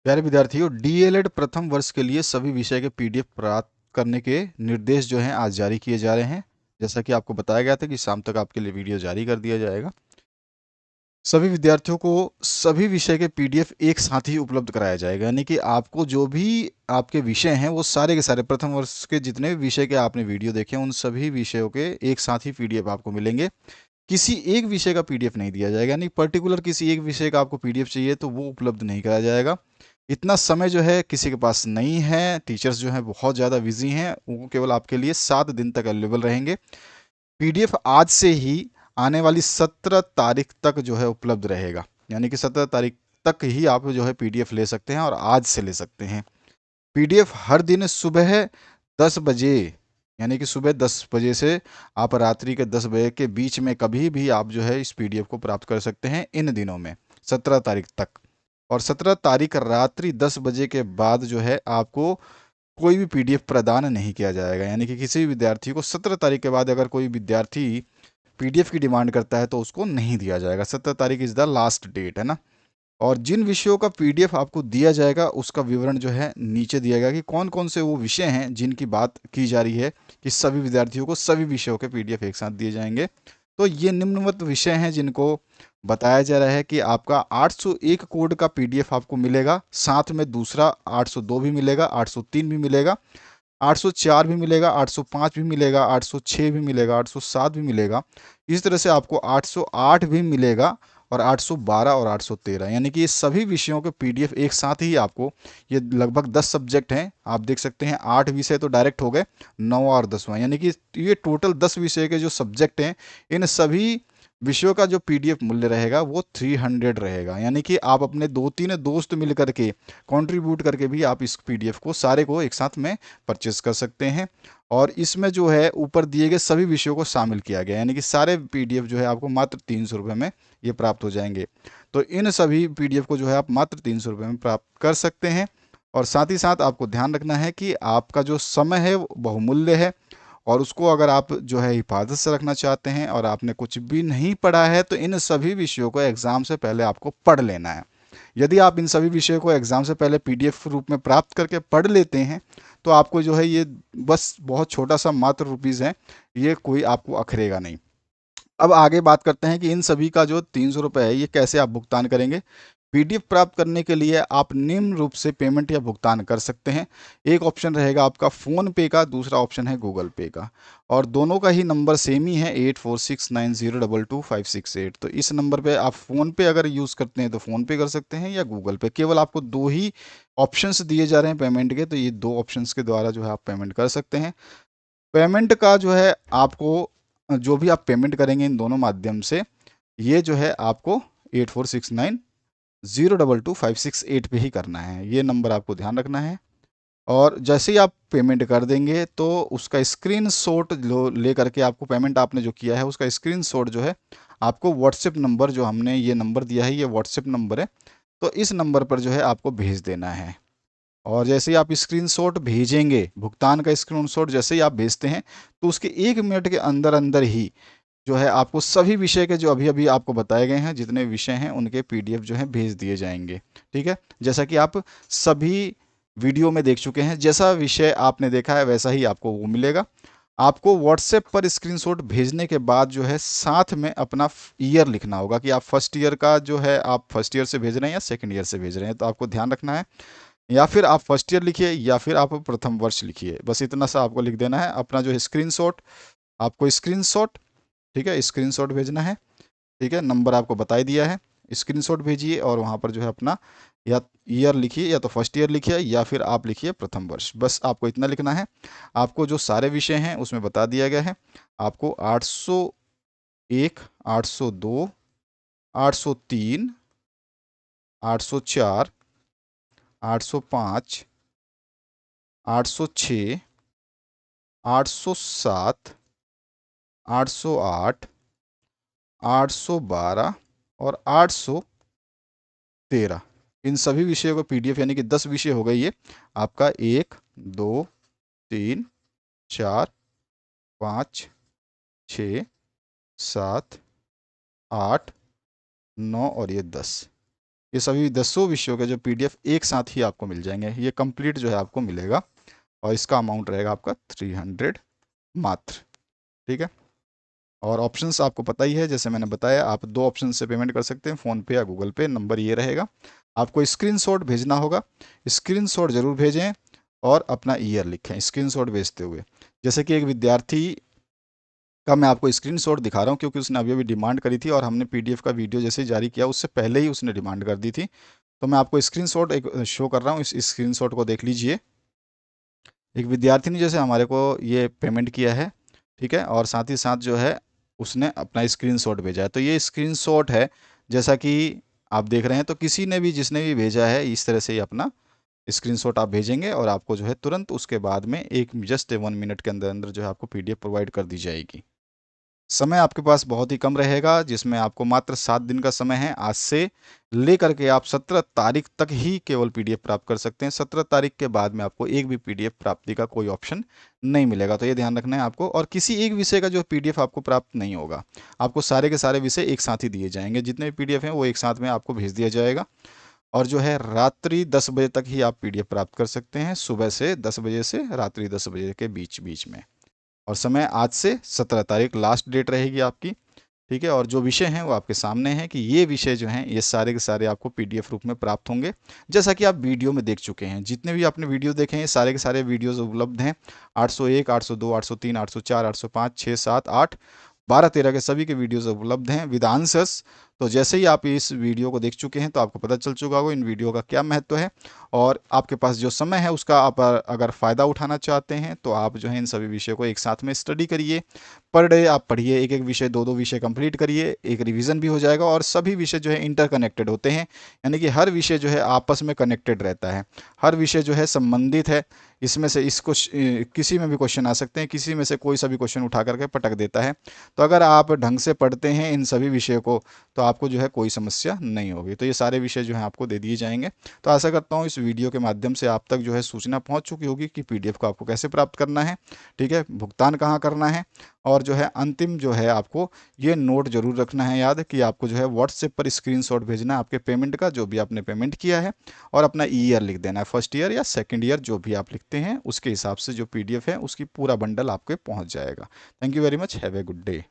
प्यारे विद्यार्थियों, डीएलएड प्रथम वर्ष के लिए सभी विषय के पीडीएफ प्राप्त करने के निर्देश जो हैं आज जारी किए जा रहे हैं। जैसा कि आपको बताया गया था कि शाम तक आपके लिए वीडियो जारी कर दिया जाएगा। सभी विद्यार्थियों को सभी विषय के पीडीएफ एक साथ ही उपलब्ध कराया जाएगा, यानी कि आपको जो भी आपके विषय हैं वो सारे के सारे प्रथम वर्ष के जितने भी विषय के आपने वीडियो देखे हैं उन सभी विषयों के एक साथ ही पीडीएफ आपको मिलेंगे। किसी एक विषय का पीडीएफ नहीं दिया जाएगा, यानी पर्टिकुलर किसी एक विषय का आपको पीडीएफ चाहिए तो वो उपलब्ध नहीं कराया जाएगा। इतना समय जो है किसी के पास नहीं है, टीचर्स जो हैं बहुत ज़्यादा बिजी हैं, वो केवल आपके लिए 7 दिन तक अवेलेबल रहेंगे। पीडीएफ आज से ही आने वाली 17 तारीख तक जो है उपलब्ध रहेगा, यानी कि 17 तारीख तक ही आप जो है पीडीएफ ले सकते हैं और आज से ले सकते हैं। पीडीएफ हर दिन सुबह 10 बजे, यानी कि सुबह 10 बजे से आप रात्रि के 10 बजे के बीच में कभी भी आप जो है इस पीडीएफ को प्राप्त कर सकते हैं इन दिनों में, 17 तारीख तक। और 17 तारीख रात्रि 10 बजे के बाद जो है आपको कोई भी पीडीएफ प्रदान नहीं किया जाएगा, यानी कि किसी भी विद्यार्थी को 17 तारीख के बाद अगर कोई विद्यार्थी पीडीएफ की डिमांड करता है तो उसको नहीं दिया जाएगा। 17 तारीख इज़ द लास्ट डेट, है ना। और जिन विषयों का पीडीएफ आपको दिया जाएगा उसका विवरण जो है नीचे दिया गया कि कौन कौन से वो विषय हैं जिनकी बात की जा रही है कि सभी विद्यार्थियों को सभी विषयों के पीडीएफ एक साथ दिए जाएंगे। तो ये निम्नवत विषय हैं जिनको बताया जा रहा है कि आपका 801 कोड का पीडीएफ आपको मिलेगा, साथ में दूसरा 802 भी मिलेगा, 803 भी मिलेगा, 804 भी मिलेगा, 805 भी मिलेगा, 806 भी मिलेगा, 807 भी मिलेगा। इस तरह से आपको 808 भी मिलेगा और 812 और 813, यानी कि ये सभी विषयों के पीडीएफ एक साथ ही आपको, ये लगभग 10 सब्जेक्ट हैं, आप देख सकते हैं 8 विषय तो डायरेक्ट हो गए, 9 और 10वां, यानी कि ये टोटल 10 विषय के जो सब्जेक्ट हैं इन सभी विषयों का जो पीडीएफ मूल्य रहेगा वो 300 रहेगा, यानी कि आप अपने 2-3 दोस्त मिल करके कंट्रीब्यूट करके भी आप इस पीडीएफ को सारे को एक साथ में परचेस कर सकते हैं। और इसमें जो है ऊपर दिए गए सभी विषयों को शामिल किया गया, यानी कि सारे पीडीएफ जो है आपको मात्र 300 रुपये में ये प्राप्त हो जाएंगे। तो इन सभी पीडीएफ को जो है आप मात्र 300 रुपये में प्राप्त कर सकते हैं। और साथ ही साथ आपको ध्यान रखना है कि आपका जो समय है वो बहुमूल्य है, और उसको अगर आप जो है हिफाजत से रखना चाहते हैं और आपने कुछ भी नहीं पढ़ा है तो इन सभी विषयों को एग्ज़ाम से पहले आपको पढ़ लेना है। यदि आप इन सभी विषयों को एग्ज़ाम से पहले पीडीएफ रूप में प्राप्त करके पढ़ लेते हैं तो आपको जो है ये बस बहुत छोटा सा मात्र रुपीज़ है, ये कोई आपको अखरेगा नहीं। अब आगे बात करते हैं कि इन सभी का जो 300 रुपये है ये कैसे आप भुगतान करेंगे। पीडीएफ प्राप्त करने के लिए आप निम्न रूप से पेमेंट या भुगतान कर सकते हैं। एक ऑप्शन रहेगा आपका फ़ोन पे का, दूसरा ऑप्शन है गूगल पे का, और दोनों का ही नंबर सेम ही है 8469022568। तो इस नंबर पे आप फ़ोन पे अगर यूज़ करते हैं तो फ़ोन पे कर सकते हैं या गूगल पे। केवल आपको दो ही ऑप्शंस दिए जा रहे हैं पेमेंट के, तो ये दो ऑप्शंस के द्वारा जो है आप पेमेंट कर सकते हैं। पेमेंट का जो है आपको जो भी आप पेमेंट करेंगे इन दोनों माध्यम से, ये जो है आपको 8469022568 पे ही करना है, ये नंबर आपको ध्यान रखना है। और जैसे ही आप पेमेंट कर देंगे तो उसका स्क्रीनशॉट लो ले करके, आपको पेमेंट आपने जो किया है उसका स्क्रीनशॉट जो है आपको व्हाट्सएप नंबर, जो हमने ये नंबर दिया है ये व्हाट्सएप नंबर है, तो इस नंबर पर जो है आपको भेज देना है। और जैसे ही आप स्क्रीनशॉट भेजेंगे, भुगतान का स्क्रीनशॉट जैसे ही आप भेजते हैं तो उसके 1 मिनट के अंदर अंदर ही जो है आपको सभी विषय के जो अभी अभी आपको बताए गए हैं जितने विषय हैं उनके पीडीएफ जो है भेज दिए जाएंगे। ठीक है, जैसा कि आप सभी वीडियो में देख चुके हैं, जैसा विषय आपने देखा है वैसा ही आपको वो मिलेगा। आपको व्हाट्सएप पर स्क्रीनशॉट भेजने के बाद जो है साथ में अपना ईयर लिखना होगा कि आप फर्स्ट ईयर का जो है, आप फर्स्ट ईयर से भेज रहे हैं या सेकंड ईयर से भेज रहे हैं, तो आपको ध्यान रखना है। या फिर आप फर्स्ट ईयर लिखिए या फिर आप प्रथम वर्ष लिखिए, बस इतना सा आपको लिख देना है अपना जो है स्क्रीनशॉट। आपको स्क्रीनशॉट, ठीक है, स्क्रीनशॉट भेजना है। ठीक है, नंबर आपको बता ही दिया है, स्क्रीनशॉट भेजिए और वहाँ पर जो है अपना या ईयर लिखिए, या तो फर्स्ट ईयर लिखिए या फिर आप लिखिए प्रथम वर्ष, बस आपको इतना लिखना है। आपको जो सारे विषय हैं उसमें बता दिया गया है। आपको 801, 802, 803, 804, 805, 806, 807, 808, 812 और 813, इन सभी विषयों का पीडीएफ, यानी कि 10 विषय हो गए ये आपका, 1, 2, 3, 4, 5, 6, 7, 8, 9 और ये 10, ये सभी 10 विषयों के जो PDF एक साथ ही आपको मिल जाएंगे। ये कंप्लीट जो है आपको मिलेगा और इसका अमाउंट रहेगा आपका 300 मात्र। ठीक है। और ऑप्शंस आपको पता ही है, जैसे मैंने बताया आप 2 ऑप्शन से पेमेंट कर सकते हैं, फ़ोनपे या गूगल पे। नंबर ये रहेगा, आपको स्क्रीनशॉट भेजना होगा। स्क्रीनशॉट ज़रूर भेजें और अपना ईयर लिखें स्क्रीनशॉट भेजते हुए। जैसे कि एक विद्यार्थी का मैं आपको स्क्रीनशॉट दिखा रहा हूँ, क्योंकि उसने अभी अभी डिमांड करी थी और हमने PDF का वीडियो जैसे ही जारी किया उससे पहले ही उसने डिमांड कर दी थी। तो मैं आपको स्क्रीनशॉट एक शो कर रहा हूँ, इस स्क्रीनशॉट को देख लीजिए। एक विद्यार्थी ने जैसे हमारे को ये पेमेंट किया है, ठीक है, और साथ ही साथ जो है उसने अपना स्क्रीनशॉट भेजा है। तो ये स्क्रीनशॉट है, जैसा कि आप देख रहे हैं। तो किसी ने भी, जिसने भी भेजा है, इस तरह से ही अपना स्क्रीनशॉट आप भेजेंगे और आपको जो है तुरंत उसके बाद में जस्ट 1 मिनट के अंदर अंदर जो है आपको PDF प्रोवाइड कर दी जाएगी। समय आपके पास बहुत ही कम रहेगा, जिसमें आपको मात्र 7 दिन का समय है। आज से लेकर के आप 17 तारीख तक ही केवल PDF प्राप्त कर सकते हैं। 17 तारीख के बाद में आपको एक भी PDF प्राप्ति का कोई ऑप्शन नहीं मिलेगा। तो ये ध्यान रखना है आपको। और किसी एक विषय का जो PDF आपको प्राप्त नहीं होगा, आपको सारे के सारे विषय एक साथ ही दिए जाएंगे। जितने भी PDF हैं वो एक साथ में आपको भेज दिया जाएगा। और जो है रात्रि 10 बजे तक ही आप PDF प्राप्त कर सकते हैं, सुबह से 10 बजे से रात्रि 10 बजे के बीच बीच में। और समय आज से 17 तारीख लास्ट डेट रहेगी आपकी। ठीक है। और जो विषय हैं वो आपके सामने हैं कि ये विषय जो हैं ये सारे के सारे आपको PDF रूप में प्राप्त होंगे, जैसा कि आप वीडियो में देख चुके हैं। जितने भी आपने वीडियो देखे हैं सारे के सारे वीडियोस उपलब्ध हैं। 801, 802, 803, 804, 805, 6, 7, 8, 12, 13 के सभी के वीडियोस उपलब्ध हैं विद आंसर्स। तो जैसे ही आप इस वीडियो को देख चुके हैं तो आपको पता चल चुका होगा इन वीडियो का क्या महत्व है। और आपके पास जो समय है उसका आप अगर फ़ायदा उठाना चाहते हैं तो आप जो है इन सभी विषयों को एक साथ में स्टडी करिए। पर डे आप पढ़िए, एक एक विषय 2-2 विषय कंप्लीट करिए, एक रिवीजन भी हो जाएगा। और सभी विषय जो है इंटरकनेक्टेड होते हैं, यानी कि हर विषय जो है आपस में कनेक्टेड रहता है, हर विषय जो है संबंधित है। इसमें से किसी में भी क्वेश्चन आ सकते हैं, किसी में से कोई सा भी क्वेश्चन उठा करके पटक देता है। तो अगर आप ढंग से पढ़ते हैं इन सभी विषयों को तो आपको जो है कोई समस्या नहीं होगी। तो ये सारे विषय जो हैं आपको दे दिए जाएंगे। तो आशा करता हूँ इस वीडियो के माध्यम से आप तक जो है सूचना पहुँच चुकी होगी कि PDF को आपको कैसे प्राप्त करना है, ठीक है, भुगतान कहाँ करना है। और जो है अंतिम जो है आपको ये नोट जरूर रखना है याद कि आपको जो है WhatsApp पर स्क्रीनशॉट भेजना है आपके पेमेंट का, जो भी आपने पेमेंट किया है, और अपना ईयर लिख देना है, फर्स्ट ईयर या सेकंड ईयर जो भी आप लिखते हैं उसके हिसाब से जो PDF है उसकी पूरा बंडल आपके पहुंच जाएगा। Thank you very much, have a good day.